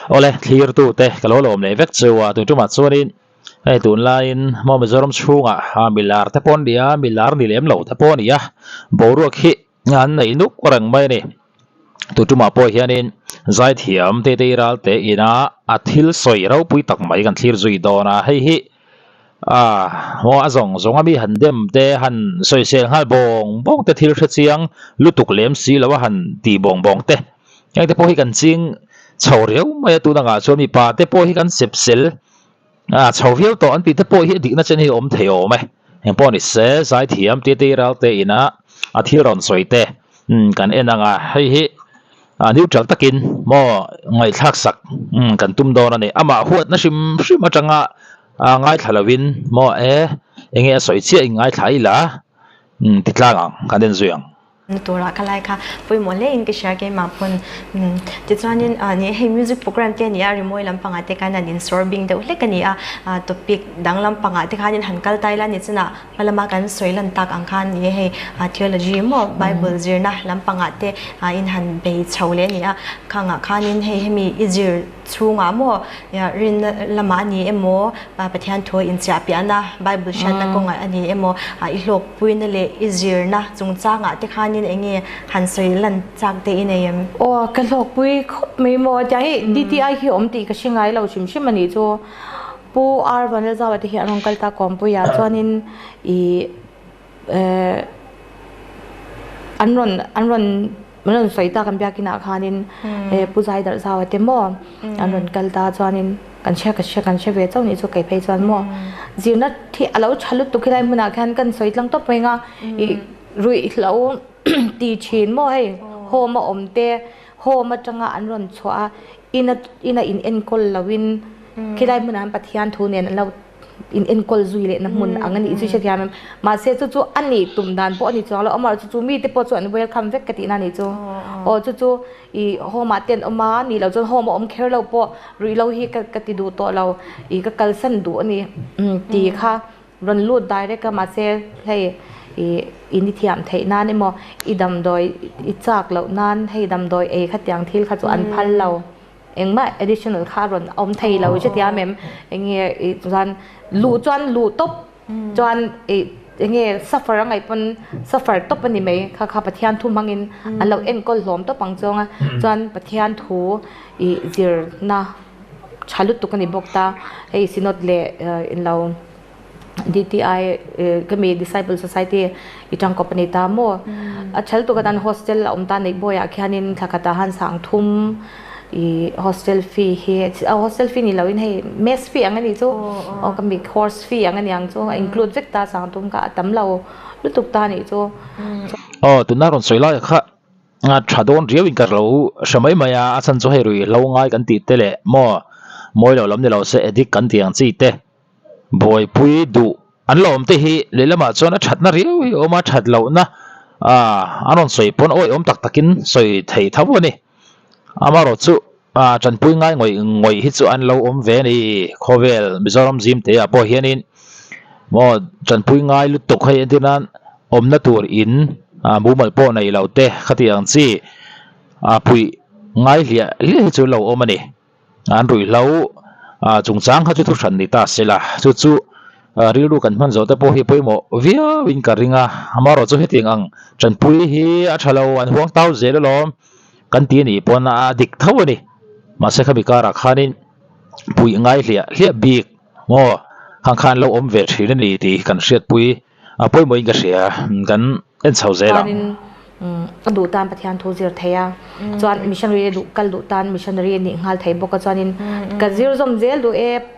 ole clear tu te kalolom le vek chewa tu tuma chuanin ei tun lain mo mizoram chhunga milar te pon dia milar ni lem lo te pon ya boruak hi ngan nei nuk rang mai ni tu tuma po hianin zai thiam te te ral te ina athil soi rau pui tak mai kan thlir zui dona hei hi mo azong zonga mi han dem te han soi sel hal bong bong te thil tha chiang lutuk lem si lawa han ti bong bong te yang te po hi kan ching chho reu mai tu na nga chuan mi pa te po hi kan sep sel chho vial to an pi te po hi dik na chen hi om theo mai heng po ni se zai thiam te te ral te ina athil ron soi te kan enanga hei hi neutral takin mo ngai thak sak kan tum don ani ama huat na sim sim atanga ngai thalawin mo enge soi chia ngai thlai la titlang kan den zuyang Tora kalai ka pui mo le in ke share ke ma pun ti chuanin ni he music program te ni a remoi lam panga te kana nin sorbing de le kani a topic danglam panga te khanin hankal taila ni chuna malama kan soilan tak ang khan ni he theology mo bible jirna lam panga te in han be chawle ni a khanga khanin he mi izir chunga mo ya rin lama ni emo pathian tho in cha piana bible shan na ko nga ani emo I lok puin le izirna chungchanga te khan enge han soilan chak te inayam ka lok pui khop me mo chai DTI hi om ti ka singai lo sim sim ani chu pu ar van za wa te hi anong kal ta kom pu ya chuanin anron manon soita kan bia kina khanin pu zai dar za wa te mo anron kal ta chuanin kan che ve chau ni chu kai phei chuan mo zirna thi alo chalut tu khilai muna khan kan soitlang to penga rui lo ti chin mo hey ho ma om te ho ma tanga anron chwa ina in enkol lawin khilai muna pathian thu nen lo in enkol zui le na mun angani isu che thiam ma se chu ani tum dan po ani chawlo amar chu mi te po chu an welcome vek kati na ni chu chu I ho ma ten oma ni lo chon ho ma om kher lo po rui lo hi kati du to lo I ka kalsan du ani ti kha ron lu direct ka ma se hei ini thiam thei nan emo idam doi I chak lo nan hei dam doi khatyang thil kha chu an phal lo engma additional kharon om thei lo che tia mem enge chuan lu chuan lu top chuan enge suffer angai pon suffer top ani mai kha pathian thu mangin alo en kol hlom to pangchonga chuan pathian thu zir na chalut tu kani bokta hei sinot le in lo DTI kami Disciple Society itang company ta mo achal to katan hostel ta nei boya khianin thakata han sang thum hostel fee he hostel fee ni lawin he mess fee angani chu kami course fee angani ang chu include vek ta sang thum ka tam lo lutuk ta ni chu tunaron soila kha thadon riawin kar lo shamai maya achan chu herui lo ngai kan ti tele moi lo lam ni lo se edik kan tiang chi te boy pui du an lom te hi lelama chona thatna riwi oma that lo na anon soi pon oi om tak takin soi thei thawani amaro chu chan pui ngai ngoi hi chu an lo om ve ni khovel mizoram jim te apo hianin mo chan pui ngai lu tok hai entinan om na tur in mumal po nei lo te khatiang chi pui ngai lia chu lo omani an rui lo chungchang kha chu thu than ni ta sela chu rilu kan man zo te po hi poimo via win karinga amaro chu heting ang chan pui hi a thalo an huang tau zelo lom kan ti ni pon dik thawani ma se khami kara khanin pui ngai hlia bik mo khan lo om ve thil ni ti kan hriat pui poimo in ka hria kan en chho zela du tan pathian thu zir theya chuan missionary du kal du tan missionary ni ngal thei boka chuanin ka zir zom zel du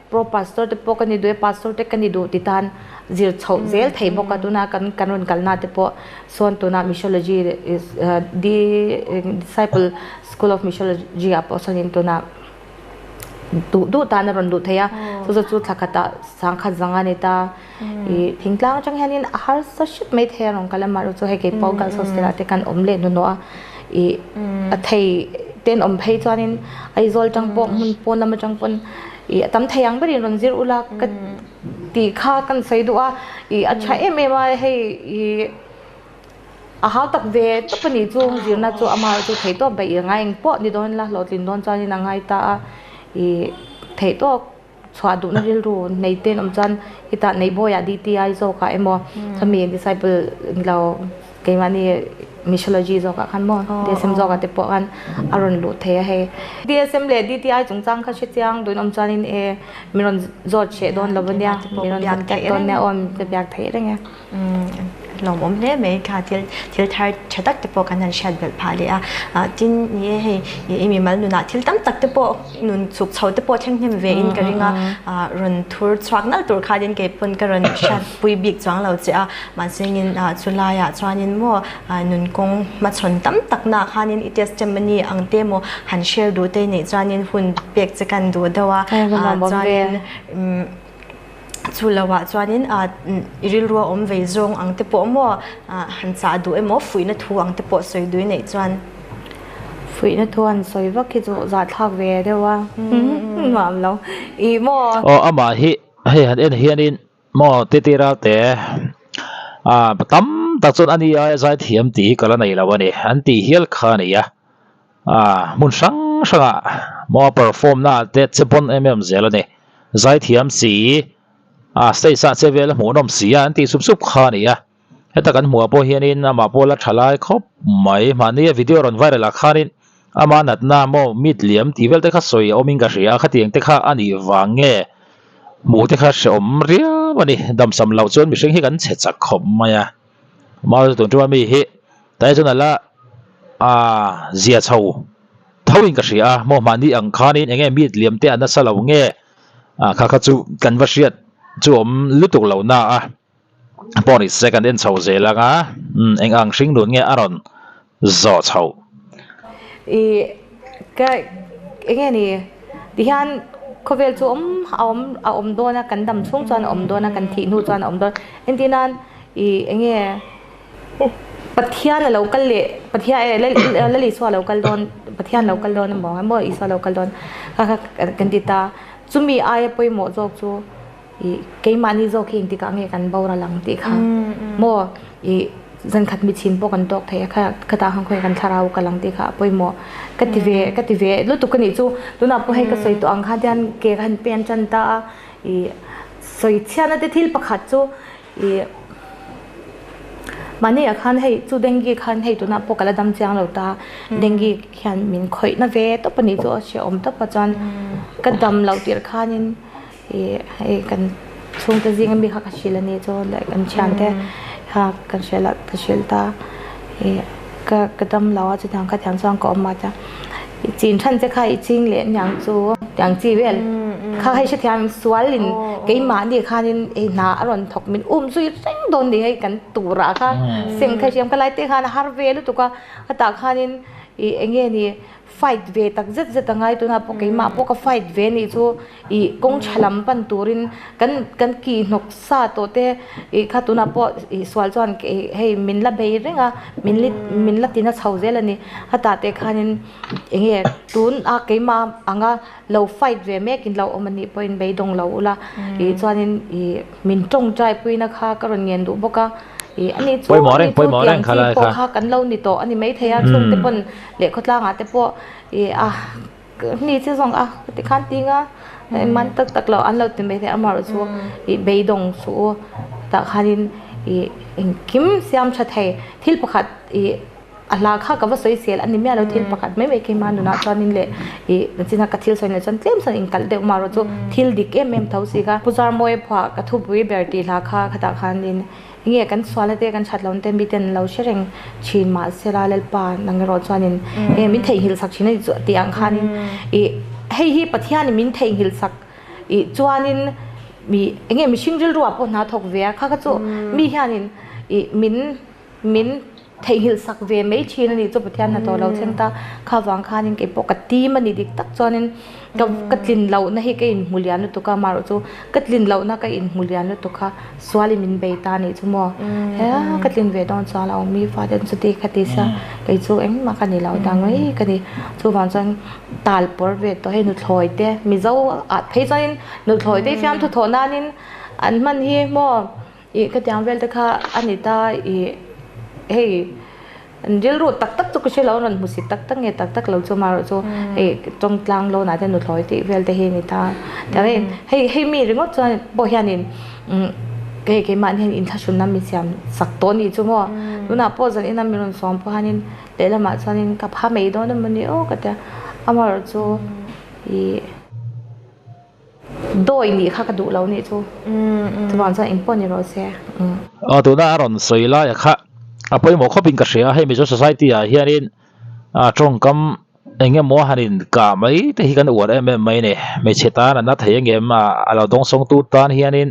pro pastor te pokani du pastor te kani du titan zir chho zel thei boka tuna kan ron kalna te po son tuna missiology is the disciple school of missiology apostle in tuna du tan ron du theya chu thakata sangkha zanga neta thingtlang chang hanin har sa ship mai the rong kala maru chu he ke pau kal sostela te kan omle no a thei ten om phei chuanin aizol chang po mun pon lam chang pon tam thayang bari ron zir ula ka ti kha kan sai du a acha em ma he a how tak ve to pani chu zirna chu ama chu thei to bai ngai po ni don la lo tin don chani na ngai ta เทตัวสวาดุนริลรูในเต้นอมจันอิตาในบ่อยดีทีไอโซค่ะเอ็มถ้ามี disciple เราเกี่ยวันนี้ mythology โซค่ะขันมอ DSM โซค่ะเตปกันอารมณ์ลุเทียให้ DSM เลย DTI จงจังค่ะเช่นยังโดยอมจันนี่มีรอนจอดเชดอนลบันยามีรอนจันแกตอนเนี่ยอมจะอยากเทได้ไงลองผมเนี่ยไหมค่ะที่ทายชัดตักที่พอกันนั้นชัดแบบพาเลยจินนี่ให้ยังมีมันนู่นนะที่ตั้มตักที่พอนู่นสุกเสาที่พอเช่นที่เวอินกันยังรันทัวร์ทรัคนั่นตัวขาดินเก็บปนกันรันชัดปุยบิกจังเราจะมาเสียงสุลายจวนยินมัวนู่นคงมาชนตั้มตักหน้าขาดินอิตาสเจมันนี่อังเตโมหันเชียร์ดูเตนี่จวนยินหุ่นเปียกจะกันดูแต่ว่าจวนยินสุลาวะจวนนี้ริลรัวเวจงอังเตปอมัวหันซาดูมัวฝุ่ยนัทวงเตปอสวยดูในจวนฝุ่ยนัทวันสวยว่าคิดว่าจัดทักเวเดียวว่าหวานแล้วอีมัวอามาให้หันเฮียนินมัวติราเตตั้มตัดส่วนอันนี้ใจเทียมตีกันแล้วในละวันนี้อันตีเฮียลขานี่มุนสังมัวเปอร์ฟอร์มน่าเตะบอลเซลนี่ใจเทียมสีสเตย์สัตว์เซเวลหัวนมสีอันที่สุบขานี่ให้ตะกันหัวโพเฮียนินมาโพลัดฉลายครบไม่มาเนี่ยวิดีโอรอนไวรัลขานินมานัดน้าโมมิดเหลี่ยมที่เวลเตข้าสวยอมิงกาเสียขัดเตียงเตข้าอันนี้วางเง่หมูเตข้าเสียมเรียวันนี้ดำสำเหล่าจนมีเสียงให้กันเสร็จจากขมมาตัวที่ว่ามีแต่จนนั่นละเสียเช่าเท่าอิงกาเสียโมมานี่อังขานินเง่มิดเหลี่ยมเตอันนั้นสลาวเง่ข้าจูกันวเชียดจวมลุตุกเหล่าน่าปอนี่ second in เช่าเจลังเอ็งอังชิงโดนเงี้ยอารอนจอเช่าก็เอ็งนี่ดิฉันเขาเวลจวมเอาโดนกันดำช่วงจวนโดนกันทีนูจวนโดนเอ็นที่นั้นเอ็งปัทยาเรากันเลยปัทยาเล่ลิสวาเรากันโดนปัทยาเรากันโดนบอกให้หมดอิสวาเรากันโดนกันติตาจุมีอายไปหมดจบจูเกี่ยมันนี่จบเองที่กังเงกันบ่าวระลังที่ค่ะโม่จันขัดมิชินพวกกันตกเทียค่ะกระตาหังคุยกันทาราวกันลังที่ค่ะไปโม่กติเวลุตุกันนี่จูลุนับไปให้กษัตริย์ตัวอังคารยันเกี่ยกันเปลี่ยนจันตาสวยเชียนนั่นที่ประคัดจูมันนี่ขันให้จูเด้งกี้ขันให้ตัวนับพวกกันละดำเจียงเราตาเด้งกี้ขันมินคอยนั่นเวตัวปนิจูเชื่อมตัวปัจจันกันดำเราเตียร์ขันนี่ให้กันช่วงที่จริงมีข้าชิลนี่จูเลยกันเชียนแต่ข้ากันเชลกันเชลตาก็ดำเราจะทางกันทางสองก็ออกมาจ้ะจีนท่านจะใครจริงเลยอย่างจูอย่างจีเวลข้าให้เชื่อมสวาลินเกี่ยมันดีข้านี่น่าอร่อยถกมินซุยเร่งโดนดีให้กันตูราค่ะเสียงใครเชื่อมกันไล่เตะข้าฮาร์เวลตุกะตาข้านี่เองนี่ไฟท์เวตักเจ็ดตั้งไงตัวน่ะพวกเกี่ยมาพวกก็ไฟท์เวนี่จูกงฉลามปันตูรินกันกีนกซาโตเตข้าตัวน่ะพวกสวาลจวนให้มินละเบย์เร่งมินละติน่ะเช่าเจลนี่ฮะตาเตะข้านี่เองตุนเกี่ยมาอังเราไฟท์เวแม่กินเราเอามันนี่พออินเบย์ดงเราละจวนนี่มินจงใจปุยนะคะก็รันเงียนดูบอกว่าอันนี้ช่วงนี้ช่วงอย่างที่พวกข้ากันเล่านี่โตอันนี้ไม่เทียช่วงที่ปนเล็กขดล่างแต่พวกนี่ที่สองที่ขันติงมันตักเราอันเราที่ไม่เทียมาสู้เบย์ดงสู้แต่ขันคิมเสียมชัดให้ที่ประคัดอะไรข้าก็ว่าสวยเสียอันนี้ไม่เราที่ประคัดไม่ไม่กี่มันดูนะตอนนี้เลยนั่นสินะกัดที่สวยเนี่ยจนเต็มสันอิงกัดเดี๋ยวมาเราจะที่ดิกเอ็มเท่าสิค่ะผู้ชายมวยผักกระทุบวิเบอร์ตีราคาขนาดขันนี้เงี้ยกันสวาเลเตกันชัดเราเต็มบิดเต็นเราเชื่อเรื่องชีนมาเซราเลลปานังรอจวนินมินเทหิลสักชินจุดที่อังคานินให้ฮีปัทยานิมินเทหิลสักจวนินมีเงี้ยมีชิงจิลรัวปนนาทกเวียข้าก็จูมีฮานินมินเทหิลสักเวไม่ชีนนี่จุปัทยานาตัวเราเช่นตาข้าวังคานินเก็บปกติมันนี่ดิกตักจวนินกัดลินเรานะให้กินมูลยานุตุกามารุจูกัดลินเรานะกินมูลยานุตุกาสวาลิมินเบตานี่จูมัวกัดลินเวดอนสวาเรามีฟาเดนสติคติสะกิจูเอ็งมากันนี่เราดังไว้กันนี่จูวันจังตาลปอร์เวตตัวให้นุถอยเดมิเจ้าอัดเพย์จันนุถอยเดฟิอันทุทอนานินอันมันเฮียมัวกัดยังเวลตะค่ะอันนี้ตาเฮ้ เรื่องตักตักตุกเชลล์นั่นมุสิตักตักเงตักตักเราจะมาเราจะตรงกลางเราหนาจะหนุนลอยที่เวลเตเฮนิตาแต่ให้มีเรื่องว่าจะบ่เห็นนี่เกมันเห็นอินทัชน้ำมีเสียงสักตัวนี้จุ่มว่าดูน่าพอจะอินน้ำมีรอนซ้อมพอหันเดี๋ยวละมาจะนี่กับพาไม่โดนมันนี่โอ้ก็จะอามาเราจะโดยนี่ค่ะกระดูเราเนี่ยจูจะบอกจะอินปอนอยู่เราเสียตัวน่ารอนสวยละค่ะไปหมอเขาเป็นกระเสียให้มีsociety เฮียนินตรงกำเงี้ยหมอหันินกาไม่แต่ที่กันอวดไม่เนี่ยไม่เชตานัดเฮียเงี้ยเราต้องส่งตูตานเฮียนิน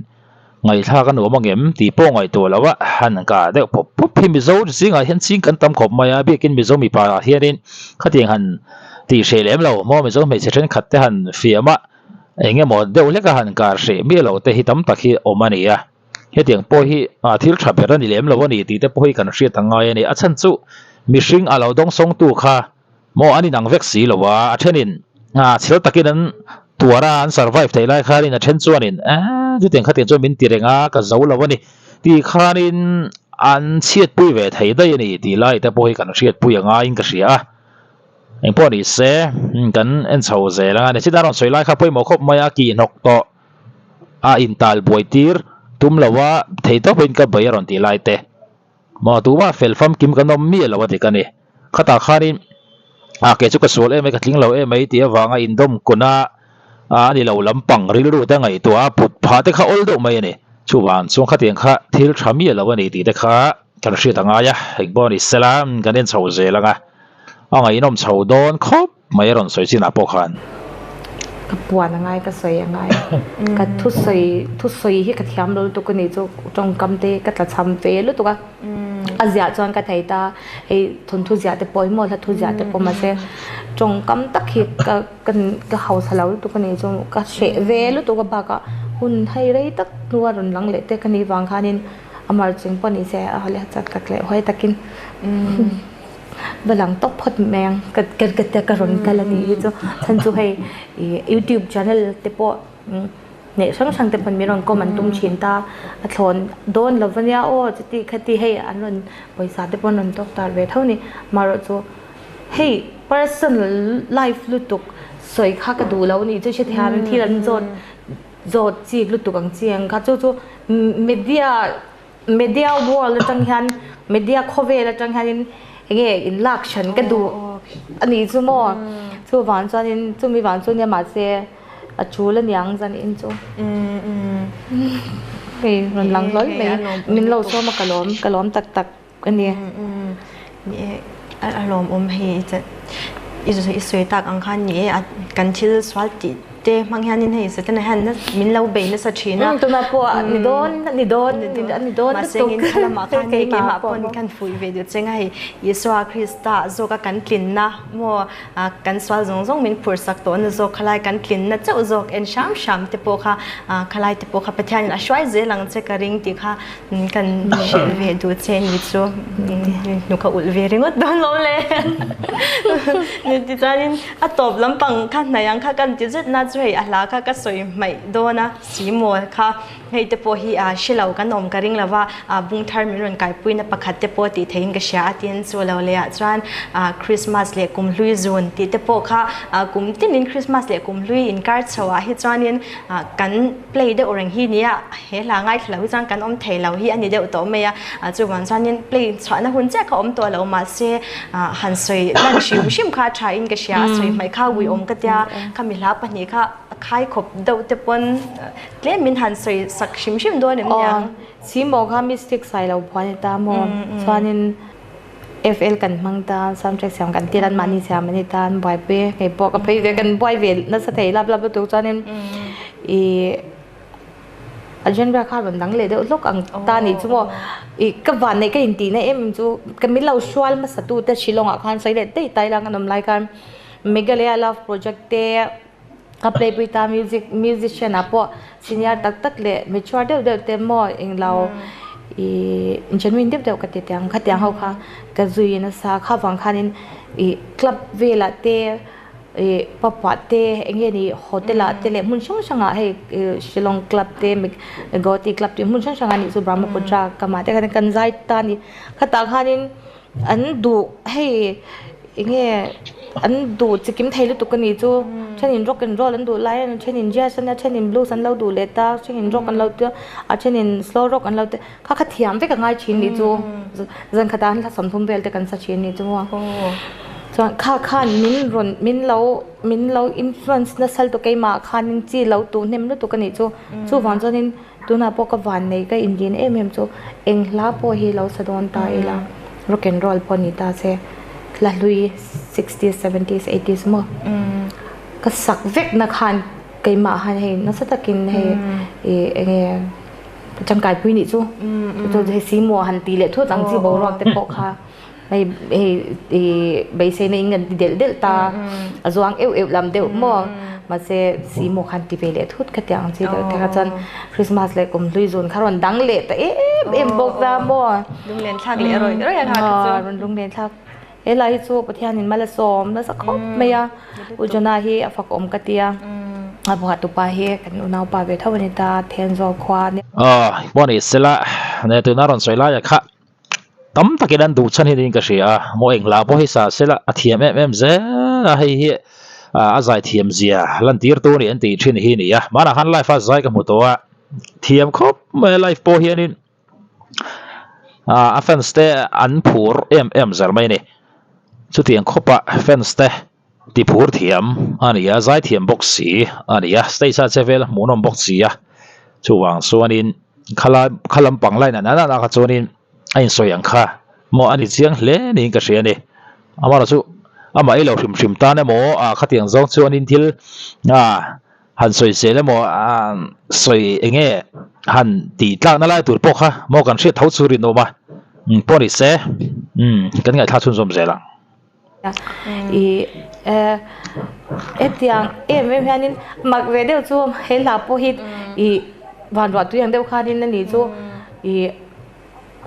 ไงท่ากันหัวมังเงี้ยตีโป้งไงตัวแล้วว่าหันกาเด็กปุ๊บพิมพ์โซ่สิ่งเห็นสิ่งกันตำขบมาเบี้ยกินมิโซ่มีปลาเฮียนินเขาตีหันตีเฉลี่ยเราหมอมิโซ่ไม่เช่นขัดแต่หันเฟียมะเงี้ยหมดเดี๋ยวเล็กหันการเสียมีเราแต่ที่ตำตะกี้อมานี่เฮียเตียงป่วยที่เราเปิดนี่เลี้ยมเราวันนี้ตีแต่ป่วยกันเสียทั้งไงนี่ฉันจู่มีสิ่งเราต้องส่งตัวค่ะหมออันนี้นังเวกสีหรอวะเช่นนี้เชื่อตะกี้นั้นตัวร้าน survive ไทยไล่ค่ะนี่นะเช่นส่วนนี้ที่เตียงข้าเตียงจนมินตีเรงก็จะเราวันนี้ที่ข้านี่อันเชียดป่วยเวทไทยได้นี่ที่ไล่แต่ป่วยกันเชียดป่วยยังไงก็เสียเองพอดีเสียกันเอ็นเฉาเสียแล้วเนี่ยที่ด้านสวยไล่ข้าป่วยหมอครบไม่อากีนกโตอินทัลบวยตีร์ตุ้มละว่าเทตัวเป็นกับใบรอนตีไล่เตะมาตัวว่าเฟลฟัมกิมกันนมมีละว่าที่กันนี่ข้าตาข้านี่เกจุกสวลไม่กัดลิงเราไม่ตีวางอินดมกุน่านี่เราลำปังริรู้ได้ไงตัวปุดพาแต่ข้าอลดไม่เนี่ยชูวานส่งข้าเตียงข้าที่ทำมีละว่านี่ตีแต่ข้ากันเสียต่างายะอีกบ่อนี่สลามกันเอ็นเฉาเสียละไงไงน้องเฉาโดนครบไม่รอนสวยสินะพวกขันกับปวดยังไงก็สวยยังไงกับทุสวยที่กระเทียมเราตัวกันนี่จะจงกำเตะกับทำเฟลหรือตัวกันอาเซียจวนกับไทยตาไอ้ทนทุเซียแต่ปล่อยหมดแล้วทุเซียแต่ปอมาเสจงกำตักหิกับเขาสลาวตัวกันนี่จงกับเฉะเวลหรือตัวกับบ้าก็หุ่นให้ไรตักนัวรุนหลังเละแต่กันนี่วางขานินอามาจึงปนิเสอะไรจัดกัดเลยห้อยตะกินบลังตกพดแมงกัดกระรนกันละนี่จ้ะฉันจะให้ YouTube channel เตปอเนี่ยช่างเตปอนมีรอนก็มันตุ้มชินตาอัฐนโดนแล้ววันนี้โอ้จะตีคดีให้อันนั้นบริษัทเตปอนนั้นตกตาเวทเท่านี้มาเราจะให้ personal life ลุตุกสวยข้ากระดูแล้วนี่จะเชื่อที่อันที่รันโจจีกลุตุกกังเจียงข้าจะmedia world แล้วจังหัน media cover แล้วจังหันเงี้ยอินลักชันก็ดูอันนี้จู่มั้งจู่วันจันทร์จู่มีวันจันทร์เนี่ยมาเสียชูเล่นยังจันอินจู่เฮ้ยมันหลังร้อยไหมมินเราชอบมากระล้อมตักอันนี้นี่อารมณ์ให้จะอีสุดสวยตักอังคารนี่กันชื่อสวัสดีเจ้บางอย่างนี่ให้สุดนะฮันนะมินเราเบย์นะสัชชีนะตัวน่าพอนี่โดนมาเซ็งอินทละมาคันเกี่ยมาปนกันฟุยเวดิเจ้งให้ยิสวาคริสต์โจกันกลิ่นนะมัวกันสวาจงมินพูดสักตัวนะโจขลายกันกลิ่นนะเจ้าโจเอ็นชามติโปค่ะขลายติโปค่ะประเทศนี้ช่วยเจหลังเจ้ากระริงติค่ะกันเชื่อเวดูเจนยิสวนุขอุลเวริงก็โดนล้มเลยนี่ที่จะนี่ตบลำปังขันไหนยังค่ะกันจิตน่าช่วยอะไรค่ะก็สวยไม่โดนนะสีมัวค่ะให้ติโปฮีชิลาวกันอมกระริงแล้วว่าบุ้งทาร์มิรุนไก่ปุยนับประคัตติโปติเทียงกษาตีนส่วนเราเลยจวนคริสต์มาสเล็กกุมลุยจูนติโปค่ะกุมตินินคริสต์มาสเล็กกุมลุยอินการ์ดสวะฮิจวนินกันเพลย์เดอร์รังฮีเนี่ยเฮลาง่ายเราจวนกันอมเทเราฮีอันนี้เดอร์ตัวเมียจวนจวนินเพลย์สวะนะหุ่นเจ้าเขาอมตัวเรามาเสียหันสวยนั่นชิมค่ะชายอินกษาสวยไม่ข้าววิอมกัดยาขมิลาปนี่ค่ะใครขบเดาเตปนเลี้ยมินหันสวยสักชิมด้วยเนี่ยมันยังสีโมค่ะมิสติกใส่เราพอในตามองส่วนนี้ FL กันมังตาซัมเจ็กเสียงกันที่ร้านมันนี่เสียงมันนี่ตานบ่อยเป้ไอ้ปอกกับไปเดียวกันบ่อยเวลนั่นสเตย์รับตัวส่วนนี้อันเช่นแบบข้าวแบบนั้นเลยเดี๋ยวลูกอังตานี่จู่ว่ากับวันในก็ยินดีนะจู่ก็มีเราช่วยมาสตูแต่ชิลองอ่ะคันใส่เด็ดไต่ละกันน้ำลายกันเมกาเลย์ลาฟโปรเจกต์เต้กับเพลย์ไปตามmusician อ่ะพอสิญญาตักเลยไม่ชอบเดี๋ยวเต็มหม้อเองเราฉันวินเดี๋ยวกันเตียงขัดยังเขาค่ะก็จุยนะสักข้าวฟังคันนี้คลับเวลาเต้ป๊อปเต้เองนี่โฮเทลเต้เลยมุ่งช่างให้ชิลองคลับเต้กอติคลับเต้มุ่งช่างนี่สุบรามุกุจาก็มาแต่กันใจตานี่ขัดตาคันนี้ อันดูให้เงี้ยอันดูจะกิมไทยรู้ตุกันนี่จูเช่นอินร็อกกันรอลันดูไลน์เช่นอินแจ๊สนะเช่นอินบลูส์อันเราดูเลต้าเช่นอินร็อกกันเราเดียวเช่นอินสโลว์ร็อกอันเราเดียวข้าขัดเทียมไปกับง่ายชินนี่จูจันขัดอันละสมทุนเบลแต่กันสักชินนี่จูว่าส่วนข้ามินเราอินฟลูเอนซ์นั่นสัลตุกไอมาข้านินจีเราตัวเนมรู้ตุกันนี่จูวันจนนินตัวน่ะพวกวันนี้ก็อินเดียนจูเองลาพอฮีเราสะดอนตาเอละร็อกแอนด์รอลพอนิตาเซละลุย 60s 70s 80s มั้งก็สักเวกนักขันไกมาหันให้นักสตะกินให้จังกายพุยนี่จูจูให้สีมัวหันตีเละทั่วจังจีบรอกแต่ปกค่ะใบเซนเงินเดลตาจวงเอวลำเดียวมั้งมาเซสีมัวหันตีไปเละทั่วกระเตียงจีเดียวแต่ก็จันคริสต์มาสเลยกุมลุยจนคารวันดังเละแต่บอกตามั้งโรงเรียนชักเละอร่อยอย่างค่ะโรงเรียนชักลายจูปะเทียนินมาละสอมแล้วสักครบไม่ยาอุจนาฮีฝักอมกะเตียอาบุหัตุปาฮีกันอุณาปาเวทวันนิตาเทียนจอควาเนี่ยวันนี้เสละเนี่ยตัวนารอนสวยละอยากค่ะตั้มตะกี้นั้นดูฉันเห็นก็เสียโมเองลาพอให้สาเสละเทียมเซให้อาศัยเทียมเสียลันตีร์ตัวนี้อันตีชินฮีนี่ยมาหน้าหันไลฟ์ฟ้าใจกับหมดตัวเทียมครบไม่ไลฟ์พอเฮียนินอัฟเฟนสเตอันพูร์เซลไม่เนี่ยสุดที่ยังคบแฟนสเตที่พูดเทียมอันนี้ใจเทียมบ็อกซี่อันนี้สเตย์ชาเซเวลมูนอมบ็อกซี่ช่วงส่วนนี้ขลังปังไล่นั่นก็ส่วนนี้ไอ้ส่วนยังค่ะหมออันนี้เสียงเล่นี่ก็เสียนี่อามาละสู้อามาไอ้เราชิมตาเนี่ยหมอขัดยังส่งส่วนนี้ที่หันสวยเสียแล้วหมอสวยเงี้ยหันตีตั้งนั่นแหละตัวปกค่ะหมอกันเสียเท้าสุรินโนมาพอดีเสียกันไงท่าชุนสมเสียละอย่างไม่พานินมักเวเดียวจูเฮลาโพฮิตวันวัดตัวอย่างเดียวขานินนั่นนี่จู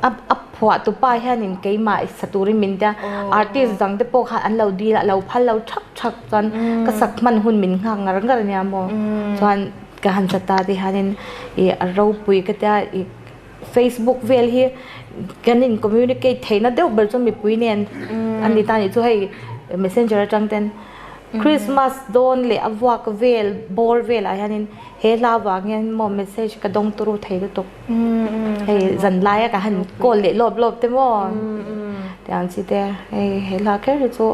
อับหัวตุป้ายแค่นินเกี่ยมาสตูริมินเดียอาร์ติสต์ดังเดปโกขาอันเราดีละเราพันเราชักจนก็สักมันหุ่นมินห่างงานกันเนี่ยมั้งจนก็หันสตาร์ที่หานินเราปุยก็ได้Facebook เวลฮีกันนินคอมมิวนิเคทเทน่าเดี๋ยวเบอร์จนมีปุยเนี่ยอันนี้ตอนนี้ช่วย Messenger จังเต็นคริสต์มาสโดนเลยอวากเวลบอลเวลอะไรนี่เฮลาวางเงี้ยมอมเมสเซจก็ดงตรูไทยตุกให้จันไล่ก็หันโกลเลยลบเต็มว่าแต่อันสิเดเฮลาแค่รู้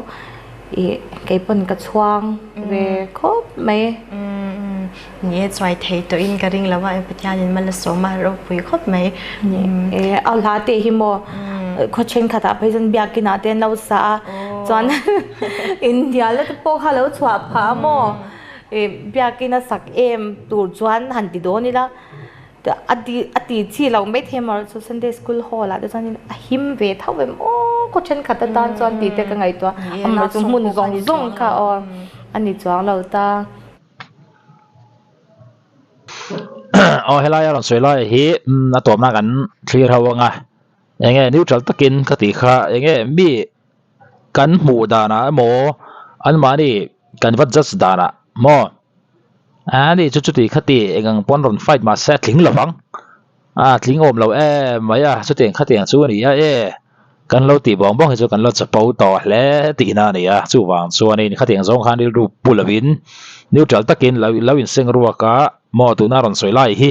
cái phần cái choang về khóc mấy nhớ xoay thấy tôi in cái ring là vậy bây giờ nhìn mà là số mà rồi vui khóc mấy ao lá tê hi mò có trên khát bây giờ bia cái nào tên lâu xa chọn India là cái bộ hà lâu chua phá mò bia cái nào sắc em tụt chọn hẳn tí đó nè là ati chiเราไม่เทมอร์ Sunday School Hall ละแต่ตอนนี้หิมเวทเท่าเวมโอ้ก็เช่นขัดตานจอนตีแต่กันไงตัวมาจงมุนจงค่ะอ๋ออันนี้จวงเราตาอ๋อเฮล่าเราสวยเลยฮีน่าตัวน่ากันคลีร์เขาว่าไงอย่างเงี้ยนิวทรัลตะกินกติกาอย่างเงี้ยมีกันหมู่ดานะโมอันมานี่กันวัดจัสดานะโมอันนี้จุดที่ขัดตีเองปอนรอนไฟมาเซตลิงหลังลิงอมเราไม่สุดที่ขัดตีส่วนนี้กันเราตีบ้องให้ส่วนกันเราจะเป่าต่อและตีน่านี่ส่วนส่วนนี้ขัดตีสองขันที่รูปปุลวินนิวทรัลตะกินเราอินเซงรัวกะมอตัวน่ารอนสวยไล่ฮี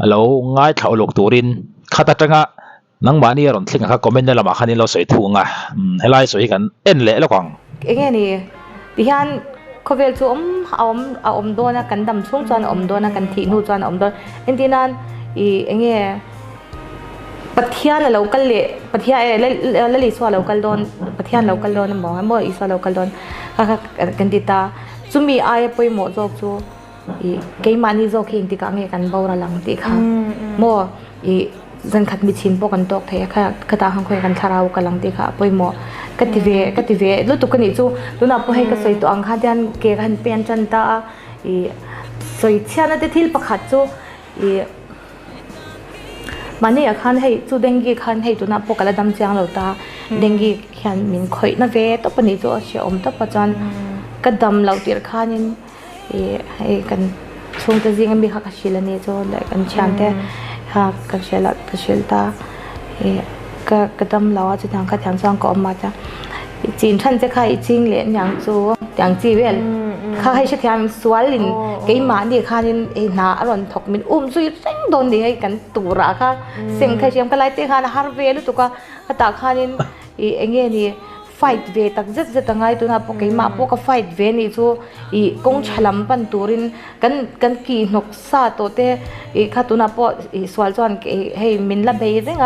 เราง่ายเท่าลูกตัวรินขัดจังนังมานี่รอนทิ้งข้าคอมเมนต์ในละมาขันนี้เราสวยทุ่งให้ไล่สวยกันเละแล้วกว่างนี่ดิฉันเขาเวลจูเอาโดนนะกันดำช่วงจวนโดนนะกันทีนูจวนโดนเอ็นที่นั่นเงี้ยปัทยาเรากันเลยปัทยาเลิสวาเรากันโดนปัทยาเรากันโดนหมอให้หมออิสวาเรากันโดนกันติตาจุมีไอ้ไปหมอจบจูเกี่ยมันนี่จบเองที่กังเงี้ยกันเบาระลังติค่ะหมอจันขัดมิชินพวกกันตกเทค่ะกระตาข้างคุยกันคาราวกันลังติค่ะไปหมอกติเวรู้ตุกันนี่จูรู้นับให้กระสวยตัวอังคารเดียนเกี่ยกันเปลี่ยนจันตาสวยเชียนนั่นที่ประคัดจูมันนี่ขันให้จูเด้งกี้ขันให้ตัวนับพวกกันละดำเจียงเราตาเด้งกี้ขันมินข่อยนั่นเวตัวปนิจูเชียอมตัวประจันกระดำเราตีขันนี่ให้กันช่วงตะจิงมีข้าชิลนี่จูเลยกันเชียนแต่หากกระเชลตา cái tâm lo chỉ thằng cái thằng sang có mà chaจีนท่านจะใครจริงเหรียญอย่างจูอย่างจีเวลข้าให้เชื่อทางสวลินเกี่ยมาดีข้านี่น่าอร่อยถกมินซุยเร่งโดนดีให้กันตัวราค่ะเสียงใครเชื่อมกันไล่เตะข้านะฮาร์เวลตุกะตาข้านี่เองนี่ไฟเวตักเจ็ดตั้งไงตัวน่ะพวกเกี่ยมาพวกไฟเวนี่จูกงฉลามปันตัวรินกันกีนกซาตัวเตะข้าตัวน่ะพวกสวลจวนให้มินละเบย์เอง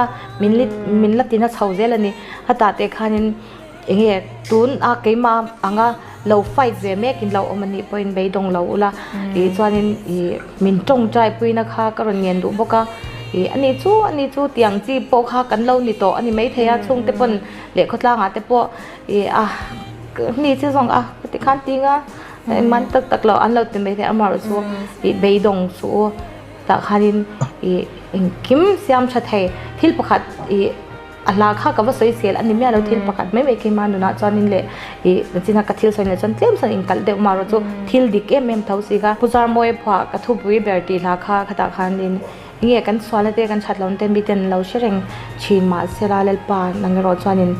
มินละติน่ะเช่าเจลนี่ข้าตาเตะข้านี่เองตุนอาเกมาอ่างเราไฟเวเมกินเราอมันนี่พออินไปดงเราละส่วนนี้มินจงใจปุยนะคะก็เรียนดูบอกว่าอันนี้จู่เตียงจีโปค่ะกันเรานี่โตอันนี้ไม่เทียช่วงเตปนเหล็กขดล่างแต่พวกนี่ที่สองติขันติงมันตักเราอันเราเต็มไปแต่อมาสู้ไปดงสู้แต่คันนี้คิมเสียมชัดเทที่ประคัดAllah kha ka wasoi sel ani me alo thil pakat mai me ke manu na chanin le china ka thil soin le chan tlem san inkal de maro chu thil dik em thausi ga puzar moi phwa ka thu bui berti la kha khata khan din nge kan swala te kan chat lon ten biten lo shereng chin ma sela lel pa nang ro chanin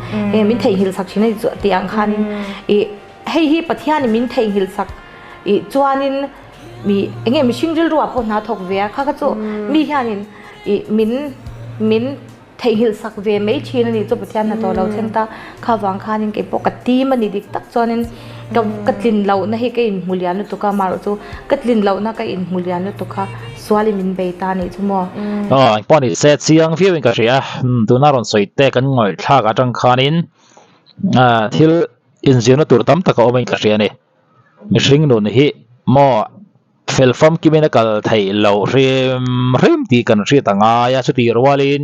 min thei hil sak chine ti ang khanin hei hi pathian min thei hil sak chuanin mi enge mi singjil ro pho na thok ve kha ka chu mi hianin min thei hil sak ve mai thina ni chu pathian na to lo thengta khawang khanin ke pokati mani dik tak chonin katlin lo na hi ke in mulian tu ka maru chu katlin lo na ka in mulian tu kha swali min beita ni chumo pon ni set siang fiwin ka ria tu na ron soite kan ngoi thla ka tang khanin thil in zina tur tam taka omai ka ria ni mishring nun hi mo felfam kimena kal thei lo rem ti kan ri tanga ya chu ti rawalin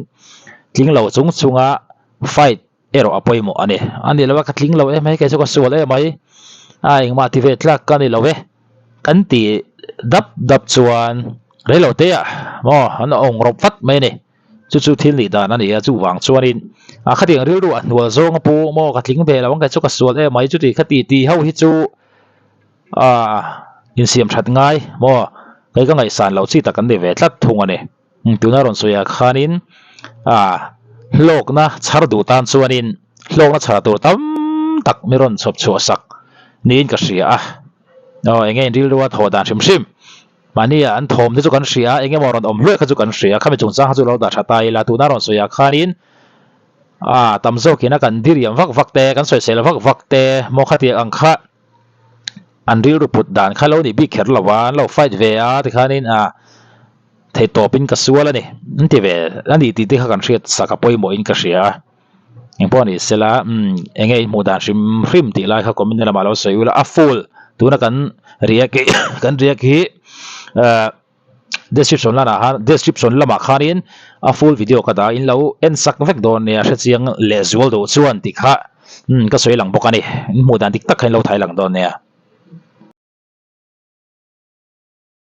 tling lo chunga fight ero apoi mo ani lawa ka tling lo mai ka so sual mai eng ma ti ve tlak kan lo ve kan ti dap chuan re lo te mo an ong rop fat mai ni chu thil ni da na ni chu wang chuanin khating ril ru an wal zong pu mo ka tling ve lawang ka chu ka sual mai chu ti khati ti ho hi chu in siam that ngai mo kai ka ngai san lo chi ta kan de ve tlat thung ani tuna ron soya khanin lok na char du tan chuanin lok na char tur tam tak miron chop chu sak nin ka ria enge ril ruwa thodan sim mania an thom te chu kan ria enge moron om hlue kha chu kan ria khame chung cha chu lo da tha tai la tu na ron soya khanin tamzo kina kan diriam vak te kan soi sel vak te mo khati ang kha an ril ru put dan kha lo ni bi kher lawan lo fight ve ti khanin thei topin ka suala ni nti ve ani ti kha kan riat saka poi mo in ka ria engponi sela enge mu dan rim ti lai kha comment la malo soila a full tuna kan ria ki description lama khanin a full video ka da in lo en sak vek don ne a chiang le zual do chuan ti kha ka soilang bokani mu dan tik tak khain lo thai lang don ne